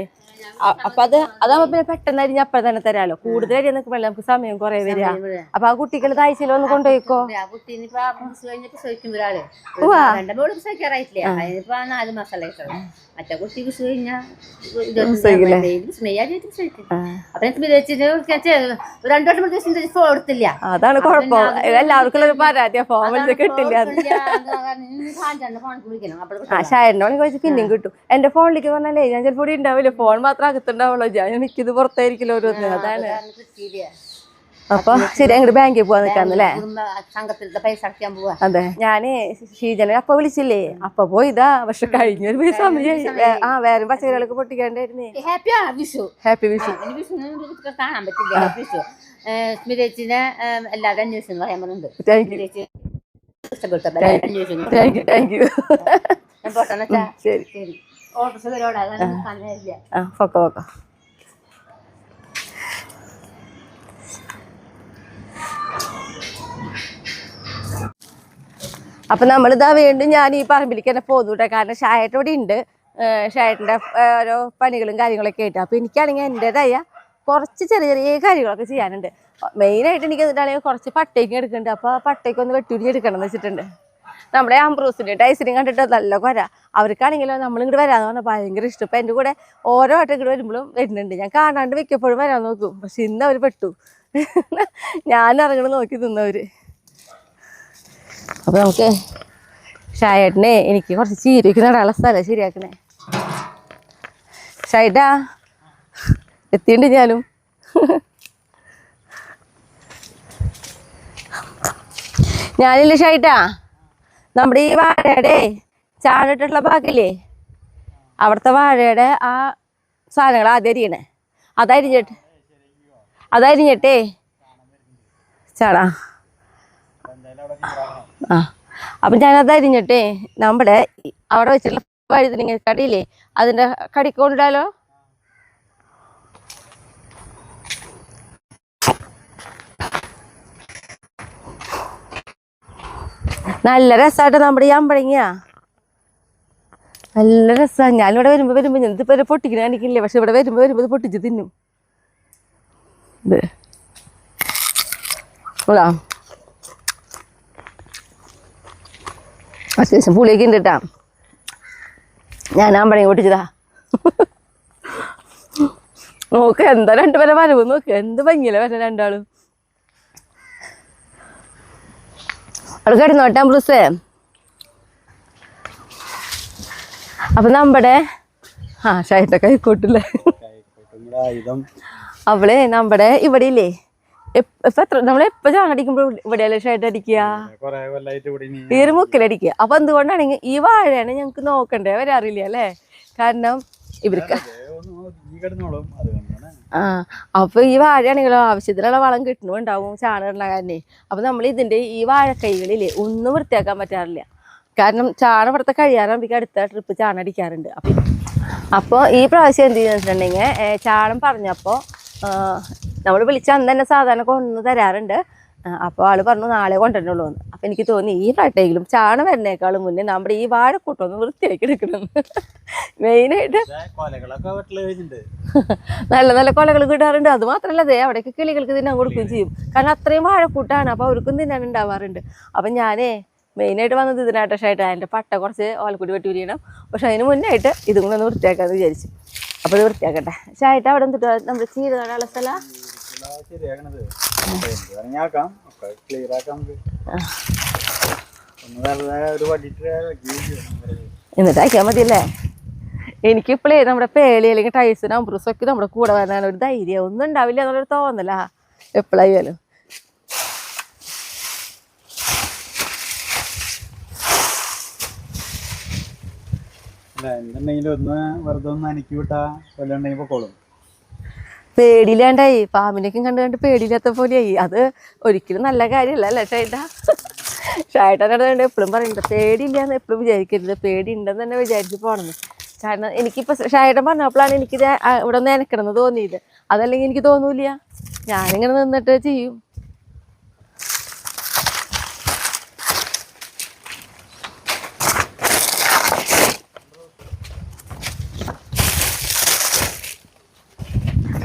അപ്പൊ അതാവുമ്പോ പിന്നെ പെട്ടെന്ന് അരിഞ്ഞ് അപ്പം തന്നെ തരാലോ. കൂടുതൽ അരി നിൽക്കുമ്പോൾ നമുക്ക് സമയം കുറെ വരിക. അപ്പൊ ആ കുട്ടികൾ ആഴ്ചയിൽ ഒന്ന് കൊണ്ടുപോയിക്കോ. അതാണ് കുഴപ്പം. എല്ലാവർക്കും ഒരു പരാതിയാ ഫോൺ കിട്ടില്ല. ഷായറിനോണെങ്കിൽ ചോദിച്ചാൽ പിന്നെയും കിട്ടും. എന്റെ ഫോണിലേക്ക് പറഞ്ഞാലേ ഞാൻ ചിലപ്പോൾ ഇവിടെ ഉണ്ടാവില്ല, ഫോൺ മാത്രം അകത്തുണ്ടാവുള്ളൂ. ഞാൻ മിക്കത് പുറത്തായിരിക്കില്ല ഓരോന്ന്. അതാണ്. അപ്പൊ ശരി, അങ്ങോട്ട് ബാങ്കിൽ പോവാൻ നിക്കാന്നല്ലേ. അതെ, ഞാന് ഷീജനെ അപ്പൊ വിളിച്ചില്ലേ, അപ്പൊ പോയിതാ. പക്ഷെ കഴിഞ്ഞൊരു സമയം വേറെ പച്ചക്കറികളൊക്കെ പൊട്ടിക്കാണ്ടായിരുന്നേ. ഹാപ്പി വിഷു. കാണാൻ പറ്റില്ല വിഷു. സ്മിതേച്ചിനെ എല്ലാവരും അന്വേഷണം പറയാൻ പറഞ്ഞിട്ടുണ്ട്. Thank you. ശരി ശരി. ഓട്ടോസുകാരോടാ പൊക്കോ. അപ്പൊ നമ്മളിതാ വീണ്ടും ഞാൻ ഈ പറമ്പിലേക്ക് തന്നെ പോന്നു കേട്ടോ. കാരണം ഷായേട്ട ഇവിടെ ഉണ്ട്. ഷായേട്ടൻ്റെ ഓരോ പണികളും കാര്യങ്ങളൊക്കെ ആയിട്ട്. അപ്പൊ എനിക്കാണെങ്കിൽ എൻ്റെതായ കുറച്ച് ചെറിയ ചെറിയ കാര്യങ്ങളൊക്കെ ചെയ്യാനുണ്ട്. മെയിനായിട്ട് എനിക്ക് എന്നിട്ടാണെങ്കിൽ കുറച്ച് പട്ടയ്ക്ക് എടുക്കുന്നുണ്ട്. അപ്പോൾ പട്ടയ്ക്ക് ഒന്ന് വെട്ടിയുരിഞ്ഞ് എടുക്കണം എന്ന് വെച്ചിട്ടുണ്ട്. നമ്മുടെ അംബ്രൂസിൻ്റെ ടൈസിനും കണ്ടിട്ട് നല്ല കുര. അവർക്കാണെങ്കിലോ നമ്മളിങ്ങോട്ട് വരാമെന്ന് പറഞ്ഞാൽ ഭയങ്കര ഇഷ്ടം. ഇപ്പം എൻ്റെ കൂടെ ഓരോ വട്ടം ഇങ്ങോട്ട് വരുമ്പോഴും വരുന്നുണ്ട്. ഞാൻ കാണാണ്ട് വെക്കപ്പോഴും വരാൻ നോക്കും. പക്ഷെ ഇന്ന് അവർ പെട്ടു. ഞാൻ ഇറങ്ങണം നോക്കി നിന്നവർ. അപ്പോൾ നമുക്ക് ഷായേട്ടനെ എനിക്ക് കുറച്ച് ചീരയ്ക്ക് നടാനുള്ള സ്ഥലം ശരിയാക്കണേ. ഷായിട്ടാ എത്തിയുണ്ട് ഞാനും. ഞാനില്ല ഷായിട്ടാ, നമ്മുടെ ഈ വാഴയുടെ ചാടിട്ടുള്ള ഭാഗമില്ലേ, അവിടുത്തെ വാഴയുടെ ആ സാധനങ്ങൾ ആദ്യം അരിയണേ. അതരിഞ്ഞിട്ടേ ചാടാ. അപ്പം ഞാനത് അരിഞ്ഞിട്ടേ നമ്മുടെ അവിടെ വെച്ചിട്ടുള്ള വഴുതനങ്ങ കടിയില്ലേ അതിൻ്റെ കടിക്കൊണ്ടിടാലോ. നല്ല രസമായിട്ട് നമ്മുടെ ഈ അമ്പഴങ്ങിയ നല്ല രസമാണ്. ഞാനിവിടെ വരുമ്പോൾ ഇതിപ്പോൾ ഒരു പൊട്ടിക്കണ കാണിക്കില്ലേ, പക്ഷെ ഇവിടെ വരുമ്പോൾ ഇത് പൊട്ടിച്ച് തിന്നും. ഇത് അത്യാവശ്യം പുളിയൊക്കെ ഉണ്ട് കേട്ടാ. ഞാൻ അമ്പഴങ്ങ പൊട്ടിച്ചതാ. നോക്ക് എന്താ രണ്ടുപേരെ വരവ് നോക്ക്, എന്ത് ഭംഗിയല്ലേ വരാൻ രണ്ടാളും. അവിടെ കിടന്നോട്ടെ അംബ്രൂസേ. അപ്പൊ നമ്മുടെ ഷായിട്ട കൈക്കോട്ടില്ലേ, അവളെ നമ്മുടെ ഇവിടെ ഇല്ലേ നമ്മളെപ്പോ ചാണടിക്കുമ്പോ ഇവിടെയല്ലേ ഷായിട്ട് അടിക്കുക, ഈ ഒരു മുക്കിലടിക്കുക. അപ്പൊ എന്തുകൊണ്ടാണെങ്കിൽ ഈ വാഴയാണ് ഞങ്ങക്ക് നോക്കണ്ടേ വരാറില്ല അല്ലേ. കാരണം ഇവർക്ക് അപ്പൊ ഈ വാഴയാണെങ്കിലോ ആവശ്യത്തിനുള്ള വളം കിട്ടുന്നുണ്ടാവും ചാണകമുള്ള കാരണേ. അപ്പൊ നമ്മൾ ഇതിന്റെ ഈ വാഴക്കൈകളില്ലേ ഒന്നും വൃത്തിയാക്കാൻ പറ്റാറില്ല. കാരണം ചാണം ഇവിടുത്തെ കഴിയാറാകുമ്പോൾ അടുത്ത ട്രിപ്പ് ചാണം അടിക്കാറുണ്ട്. അപ്പോൾ ഈ പ്രാവശ്യം എന്ത് ചെയ്യുന്ന വെച്ചിട്ടുണ്ടെങ്കിൽ ചാണം പറഞ്ഞപ്പോൾ നമ്മൾ വിളിച്ച അന്ന് തന്നെ സാധാരണ കൊണ്ടു തരാറുണ്ട്. അപ്പോൾ ആള് പറഞ്ഞു നാളെ കൊണ്ടുവരണുള്ളൂ എന്ന്. അപ്പം എനിക്ക് തോന്നി ഈ പ്രാവശ്യമെങ്കിലും ചാണം വരുന്നേക്കാളും മുന്നേ നമ്മുടെ ഈ വാഴക്കൂട്ടൊന്ന് വൃത്തിയാക്കി എടുക്കണം. മെയിനായിട്ട് നല്ല നല്ല കൊലകൾ കിട്ടാറുണ്ട്. അത് മാത്രമല്ല അതെ അവിടേക്ക് കിളികൾക്ക് തിന്നാൻ കൊടുക്കുകയും ചെയ്യും. കാരണം അത്രയും വാഴക്കൂട്ടാണ്. അപ്പോൾ അവർക്കും തിന്നാൻ ഉണ്ടാവാറുണ്ട്. അപ്പം ഞാനേ മെയിനായിട്ട് വന്നത് ഇതിനായിട്ടായിട്ട് അതിൻ്റെ പട്ട കുറച്ച് ഓലക്കുടി വെട്ടി ഉരിയണം. പക്ഷെ അതിന് മുന്നേ ആയിട്ട് ഇതും കൂടെ ഒന്ന് വൃത്തിയാക്കാമെന്ന് വിചാരിച്ചു. അപ്പോൾ ഇത് വൃത്തിയാക്കട്ടെ. ഷായിട്ട് അവിടെ എന്തിട്ട് നമ്മുടെ ചീര നടാനുള്ള സ്ഥലം എന്നിട്ട് അയക്കാൻ മതിയല്ലേ. എനിക്കിപ്പോഴേ നമ്മുടെ പേളി അല്ലെങ്കിൽ ടൈൽസിന് അംബ്രൂസൊക്കെ നമ്മുടെ കൂടെ വരാൻ ഒരു ധൈര്യം ഒന്നും ഉണ്ടാവില്ല എന്നുള്ളൊരു തോന്നല എപ്പോഴായാലും. പേടിയില്ലാണ്ടായി, പാമ്പിനേക്കും കണ്ട് പേടിയില്ലാത്ത പോലെയായി. അത് ഒരിക്കലും നല്ല കാര്യമല്ല അല്ലേ ഷായിട്ടാ. ഷായിട്ടാണ് എപ്പോഴും പറയുന്നത് പേടിയില്ലാന്ന് എപ്പോഴും വിചാരിക്കരുത്, പേടി ഉണ്ടെന്ന് തന്നെ വിചാരിച്ച് പോകണമെന്ന്. കാരണം എനിക്കിപ്പോൾ ഷായേട്ടൻ പറഞ്ഞപ്പോഴാണ് എനിക്കിത് ഇവിടെ ഒന്ന് നനയ്ക്കണമെന്ന് തോന്നിയത്. അതല്ലെങ്കിൽ എനിക്ക് തോന്നൂല, ഞാനിങ്ങനെ നിന്നിട്ട് ചെയ്യും.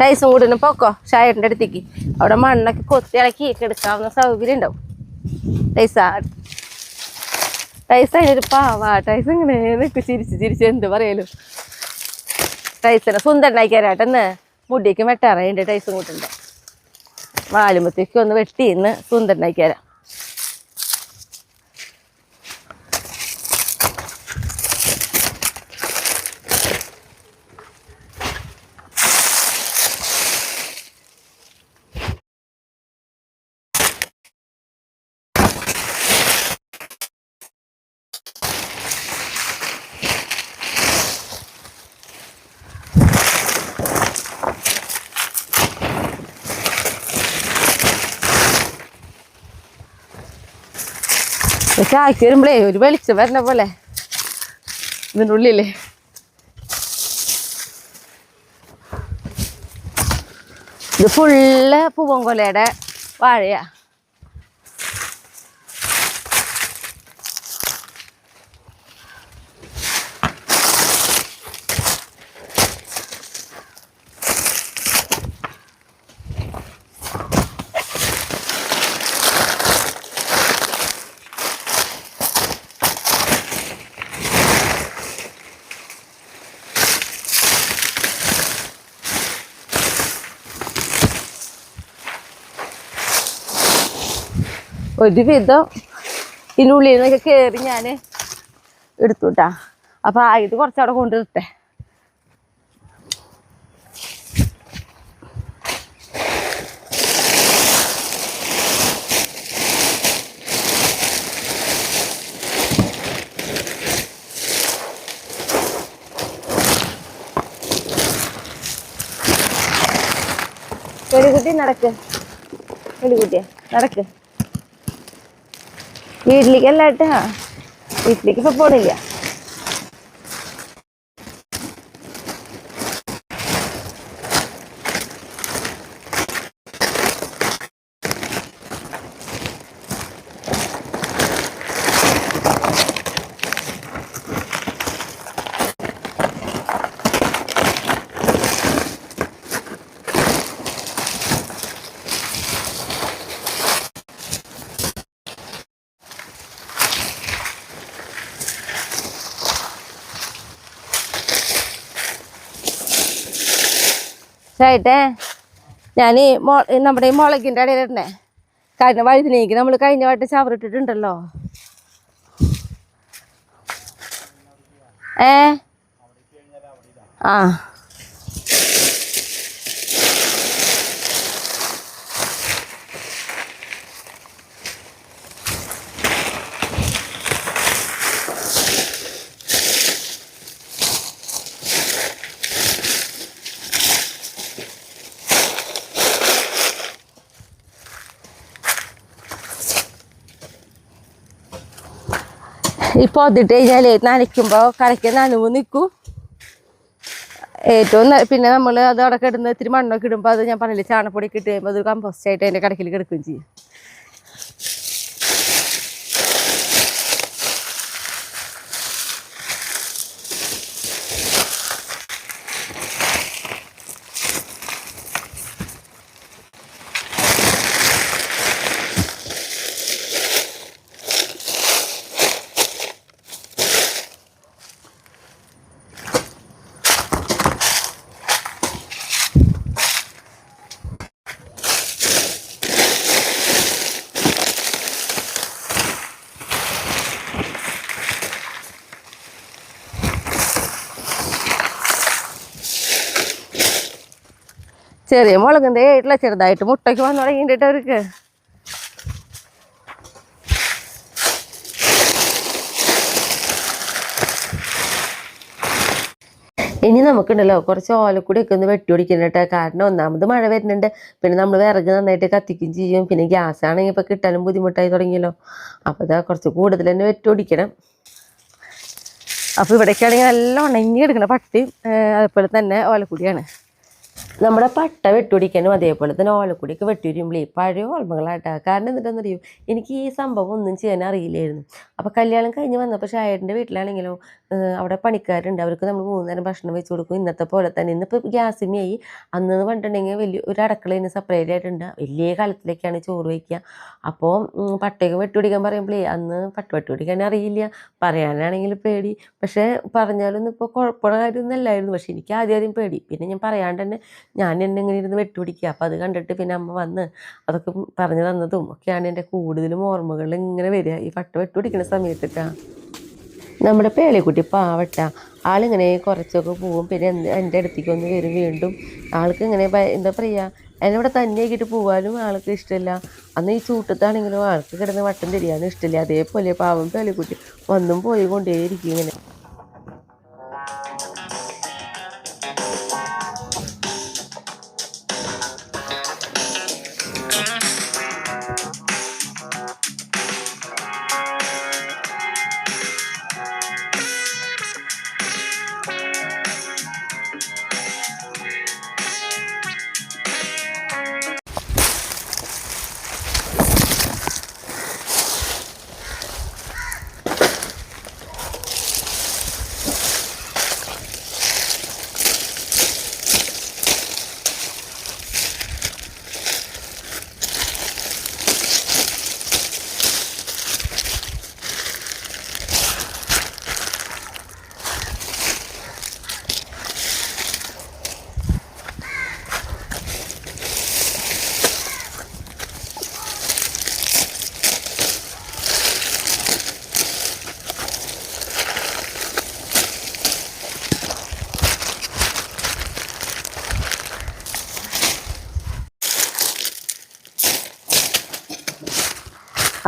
ടൈസും കൂടെ പൊക്കോ ഷായേട്ടൻ്റെ അടുത്തേക്ക്. അവിടെ മണ്ണൊക്കെ കൊത്തി ഇളക്കി എടുക്കാവുന്ന സൗകര്യം ഉണ്ടാവും. ടൈസ് അതിനൊരു പാവാ. ടൈസ് ഇങ്ങനെ നിൽക്കും ചിരിച്ച് എന്ത് പറയലും. ടൈസിനെ സുന്ദരനായിക്കാരാട്ടെന്ന് മുടിക്ക് വെട്ടാറുണ്ട്. ടൈസും കൂട്ടുണ്ട് വാലുമ്പത്തേക്ക് ഒന്ന് വെട്ടി ഇന്ന് സുന്ദരനായിക്കാരാ. പക്ഷെ ആക്കി വരുമ്പോഴേ ഒരു വെളിച്ചം വരണ പോലെ ഇതിൻ്റെ ഉള്ളില്. ഇത് ഫുള്ള് പൂവൻകൊലയുടെ വാഴയാ. ഒരുവിധം ഇതിനുള്ളിൽ നിന്നൊക്കെ കയറി ഞാൻ എടുത്തുട്ടാ. അപ്പൊ ഇത് കുറച്ചവിടെ കൊണ്ടുവരട്ടെ. വെളികുട്ടി നടക്ക്, വെളികുട്ടിയെ നടക്ക്. വീട്ടിലേക്കല്ല ഏട്ടാ, വീട്ടിലേക്ക് ഇപ്പൊ പോണില്ല. ചേട്ടേ ഞാൻ നമ്മുടെ ഈ മുളകിൻ്റെ ഇടയിലിടണേ. കാരണം വഴുതിനേക്ക് നമ്മൾ കഴിഞ്ഞ വട്ടം ചവറിട്ടിട്ടുണ്ടല്ലോ. ആ ഇപ്പോൾ അതിട്ട് കഴിഞ്ഞാൽ നനയ്ക്കുമ്പോൾ കരയ്ക്ക് നനവ് നിൽക്കും. ഏറ്റവും പിന്നെ നമ്മൾ അത് അവിടെ കിടന്ന് ഇത്തിരി മണ്ണൊക്കെ ഇടുമ്പോൾ അത് ഞാൻ പറഞ്ഞില്ലേ ചാണപ്പൊടി ഇട്ട് കഴിയുമ്പോൾ അത് കമ്പോസ്റ്റ് ആയിട്ട് അതിൻ്റെ കടക്കിൽ കിടക്കുകയും ചെയ്യും. ചെറിയ മുളകിൻ്റെ ആയിട്ടുള്ള ചെറുതായിട്ട് മുട്ടയ്ക്ക് വന്നു തുടങ്ങിയിട്ട് അവർക്ക്. ഇനി നമുക്കുണ്ടല്ലോ കുറച്ച് ഓലക്കൂടിയൊക്കെ ഒന്ന് വെട്ടി ഓടിക്കുന്നുണ്ട്. കാരണം ഒന്നാമത് മഴ വരുന്നുണ്ട്, പിന്നെ നമ്മൾ വിറക് നന്നായിട്ട് കത്തിക്കുകയും ചെയ്യും. പിന്നെ ഗ്യാസ് ആണെങ്കിൽ ഇപ്പോൾ കിട്ടാനും ബുദ്ധിമുട്ടായി തുടങ്ങിയല്ലോ. അപ്പോൾ ഇതാ കുറച്ച് കൂടുതൽ തന്നെ വെട്ടി ഓടിക്കണം. അപ്പോൾ ഇവിടേക്കാണെങ്കിൽ നല്ല ഉണങ്ങി എടുക്കുന്ന പട്ടി അതുപോലെ തന്നെ ഓലക്കുടിയാണ്. നമ്മുടെ പട്ട വെട്ടുപിടിക്കാനും അതേപോലെ തന്നെ ഓലക്കുടിയൊക്കെ വെട്ടിവരുമ്പോഴേ പഴയ ഓർമ്മകളാട്ടാ. കാരണം എന്നിട്ടെന്നറിയോ, എനിക്ക് ഈ സംഭവം ഒന്നും ചെയ്യാൻ അറിയില്ലായിരുന്നു. അപ്പോൾ കല്യാണം കഴിഞ്ഞ് വന്നപ്പോൾ ഷായറിൻ്റെ വീട്ടിലാണെങ്കിലോ അവിടെ പണിക്കാരുണ്ട്, അവർക്ക് നമ്മൾ 3 നേരം ഭക്ഷണം വെച്ച് കൊടുക്കും. ഇന്നത്തെ പോലെ തന്നെ ഇന്നിപ്പോൾ ഗ്യാസിമയായി. അന്നെന്ന് പറഞ്ഞിട്ടുണ്ടെങ്കിൽ വലിയ ഒരു അടുക്കളയിൽ സെപ്പറേറ്റ് ആയിട്ടുണ്ട്. വലിയ കാലത്തിലേക്കാണ് ചോറ് വയ്ക്കുക. അപ്പോൾ പട്ടയൊക്കെ വെട്ടുപിടിക്കാൻ പറയുമ്പോഴേ അന്ന് പട്ട വെട്ടുപിടിക്കാൻ അറിയില്ല, പറയാനാണെങ്കിൽ പേടി. പക്ഷേ പറഞ്ഞാലൊന്നും ഇപ്പോൾ കുഴപ്പമുള്ള കാര്യമൊന്നും അല്ലായിരുന്നു. പക്ഷേ എനിക്ക് ആദ്യം പേടി. പിന്നെ ഞാൻ പറയാണ്ട് തന്നെ ഞാൻ എന്നെ ഇങ്ങനെ ഇരുന്ന് വെട്ടുപിടിക്കുക. അപ്പോൾ അത് കണ്ടിട്ട് പിന്നെ അമ്മ വന്ന് അതൊക്കെ പറഞ്ഞു തന്നതും ഒക്കെയാണ് എൻ്റെ കൂടുതലും ഓർമ്മകൾ ഇങ്ങനെ വരിക ഈ പട്ട വെട്ടുപിടിക്കുന്ന സമയത്തൊക്കെയാണ്. നമ്മുടെ പേളിക്കുട്ടി പാവട്ട, ആളിങ്ങനെ കുറച്ചൊക്കെ പോവും, പിന്നെ എൻ്റെ അടുത്തേക്ക് ഒന്ന് വരും വീണ്ടും. ആൾക്ക് ഇങ്ങനെ എന്താ പറയുക, എന്നോട് തന്നെയാക്കിയിട്ട് പോകാനും ആൾക്ക് ഇഷ്ടമില്ല. അന്ന് ഈ ചൂട്ടത്താണെങ്കിലും ആൾക്ക് കിടന്ന് വട്ടം തിരിയാനും ഇഷ്ടമില്ല. അതേപോലെ പാവം പേളിക്കുട്ടി വന്നും പോയി കൊണ്ടേയിരിക്കും ഇങ്ങനെ.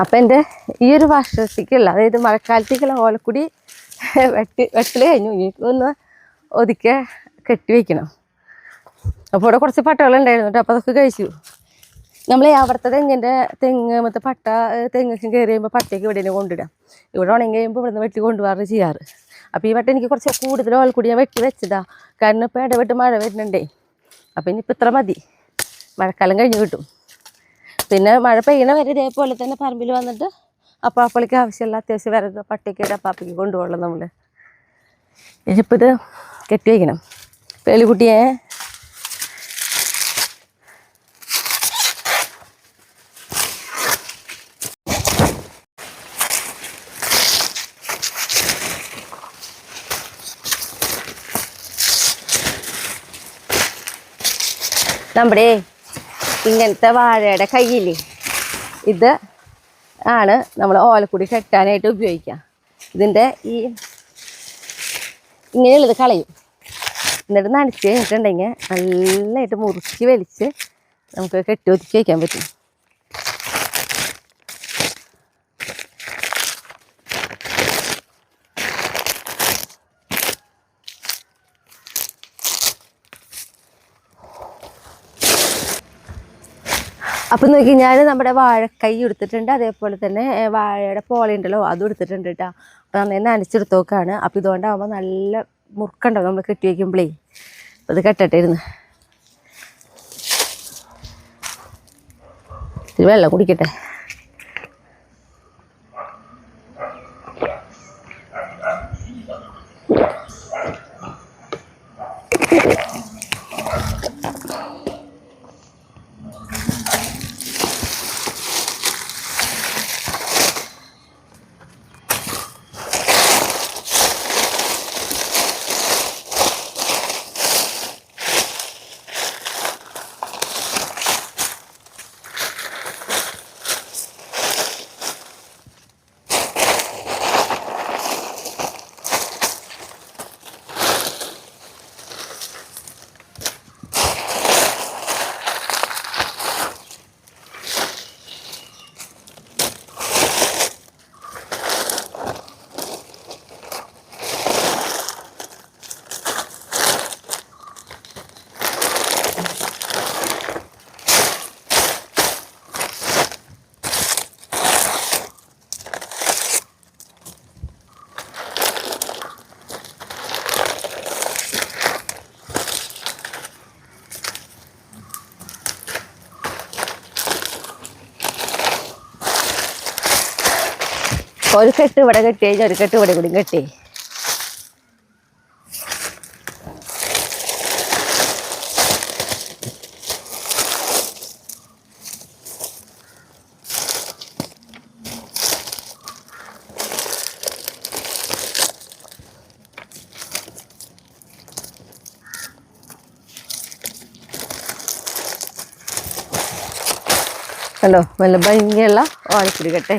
അപ്പം എൻ്റെ ഈ ഒരു വർഷത്തേക്കുള്ള, അതായത് മഴക്കാലത്തേക്കുള്ള ഓലക്കുടി വെട്ടൽ കഴിഞ്ഞു. എനിക്കൊന്ന് ഒതുക്കെ കെട്ടി വയ്ക്കണം. അപ്പോൾ ഇവിടെ കുറച്ച് പട്ടകളുണ്ടായിരുന്നു കേട്ടോ, അപ്പോൾ അതൊക്കെ കഴിച്ചു. നമ്മൾ അവിടുത്തെ തെങ്ങ് മറ്റേ പട്ട തെങ്ങൊക്കെ കയറി കഴിയുമ്പോൾ പട്ടയ്ക്ക് ഇവിടെ കൊണ്ടിടാം. ഇവിടെ ഉണങ്ങി കഴിയുമ്പോൾ ഇവിടുന്ന് വെട്ടി കൊണ്ടുപോകാറ് ചെയ്യാറ്. അപ്പോൾ ഈ വട്ടം എനിക്ക് കുറച്ച് കൂടുതൽ ഓലക്കുടി ഞാൻ വെട്ടി വെച്ചതാ. കാരണം ഇപ്പോൾ ഇടവിട്ട് മഴ വരുന്നുണ്ടേ. അപ്പോൾ ഇനിയിപ്പോൾ ഇത്ര മതി, മഴക്കാലം കഴിഞ്ഞ് കിട്ടും. പിന്നെ മഴ പെയ്യണ വരെ ഇതേപോലെ തന്നെ പറമ്പിൽ വന്നിട്ട് അപ്പാപ്പളിക്ക് ആവശ്യമുള്ള അത്യാവശ്യം വിറക് പട്ടിക്കയുടെ അപ്പാപ്പയ്ക്ക് കൊണ്ടുപോകണം നമ്മൾ. ഇനിയിപ്പോൾ ഇത് കെട്ടി വയ്ക്കണം. പേളിക്കുട്ടിയെ നമ്മുടെ ഇങ്ങനത്തെ വാഴയുടെ കയ്യിൽ ഇത് ആണ് നമ്മൾ ഓലക്കുടി കെട്ടാനായിട്ട് ഉപയോഗിക്കുക. ഇതിൻ്റെ ഈ ഇങ്ങനെയുള്ളത് കളയും. എന്നിട്ട് നനച്ച് കഴിഞ്ഞിട്ടുണ്ടെങ്കിൽ നല്ലതായിട്ട് മുറുക്കി വലിച്ച് നമുക്ക് കെട്ടി ഒതുക്കി വയ്ക്കാൻ പറ്റും. അപ്പം നോക്കി, ഞാൻ നമ്മുടെ വാഴക്കൈ എടുത്തിട്ടുണ്ട്, അതേപോലെ തന്നെ വാഴയുടെ പോളയുണ്ടല്ലോ അതും എടുത്തിട്ടുണ്ട് കേട്ടോ. അപ്പോൾ നന്നായി നനച്ചെടുത്ത് നോക്കാണ്. അപ്പോൾ ഇതുകൊണ്ടാകുമ്പോൾ നല്ല മുറുക്കുണ്ടാവും നമ്മൾ കെട്ടി വയ്ക്കുമ്പോഴേ. അത് കെട്ടട്ടെ ഇരുന്ന് ഇത്തിരി വെള്ളം കുടിക്കട്ടെ. ഒരു കെട്ട് ഇവിടെ കെട്ടി കഴിഞ്ഞാൽ ഒരു കെട്ട് ഇവിടെ കൂടി കെട്ടി. ഹലോ, നല്ല ഭംഗിയുള്ള ഓലക്കുടി കെട്ടെ.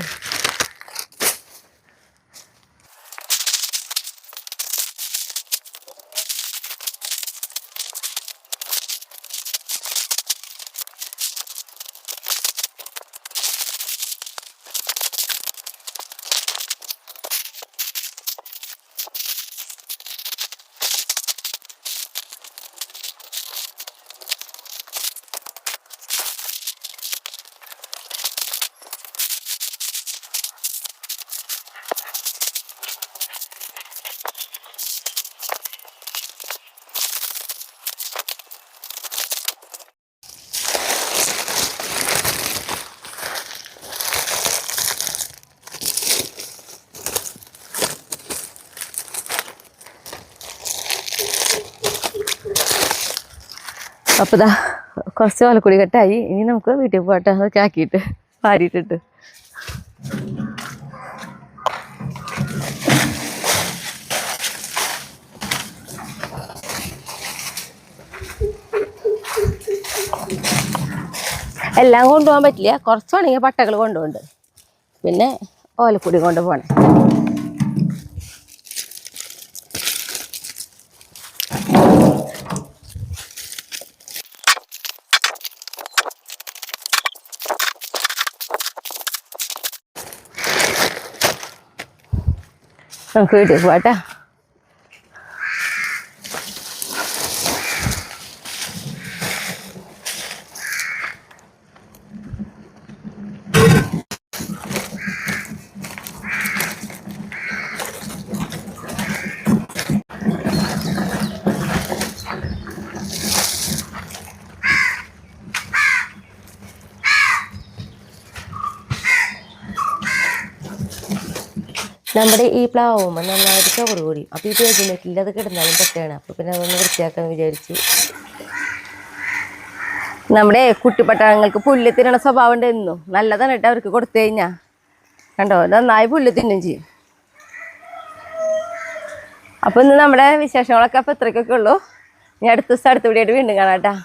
അപ്പോൾ ഇതാ കുറച്ച് ഓലക്കുടി കെട്ടായി. ഇനി നമുക്ക് വീട്ടിൽ പോകട്ടെ. അതൊക്കെ ആക്കിയിട്ട് വാരിയിട്ടിട്ട്. എല്ലാം കൊണ്ടുപോകാൻ പറ്റില്ല, കുറച്ചാണെങ്കിൽ പട്ടകൾ കൊണ്ടുപോകുന്നുണ്ട്, പിന്നെ ഓലക്കുടി കൊണ്ട് പോകണേ. നമുക്ക് വീട്ടിൽ പോവാട്ടാ. നമ്മുടെ ഈ പ്ലാവുമ്പോൾ നന്നായിട്ട് ചോറ് കൂടി. അപ്പോൾ ഈ പേജിനെറ്റിൽ അത് കിടന്നാലും പൊട്ടയാണ്. അപ്പോൾ പിന്നെ അതൊന്ന് വൃത്തിയാക്കാമെന്ന് വിചാരിച്ച്. നമ്മുടെ കുട്ടിപ്പട്ടാളങ്ങൾക്ക് പുല്ല് തിന്നണ സ്വഭാവം ഉണ്ട് എന്നും. നല്ലതാണ് കേട്ടോ അവർക്ക് കൊടുത്തു കഴിഞ്ഞാൽ. കണ്ടോ, നന്നായി പുല്ല് തിന്നും ചെയ്യും. അപ്പോൾ ഇന്ന് നമ്മുടെ വിശേഷങ്ങളൊക്കെ അപ്പോൾ ഇത്രയ്ക്കൊക്കെ ഉള്ളൂ. ഇനി അടുത്ത ദിവസം അടുത്ത വീഡിയോയിട്ട് വീണ്ടും കാണാം കേട്ടോ.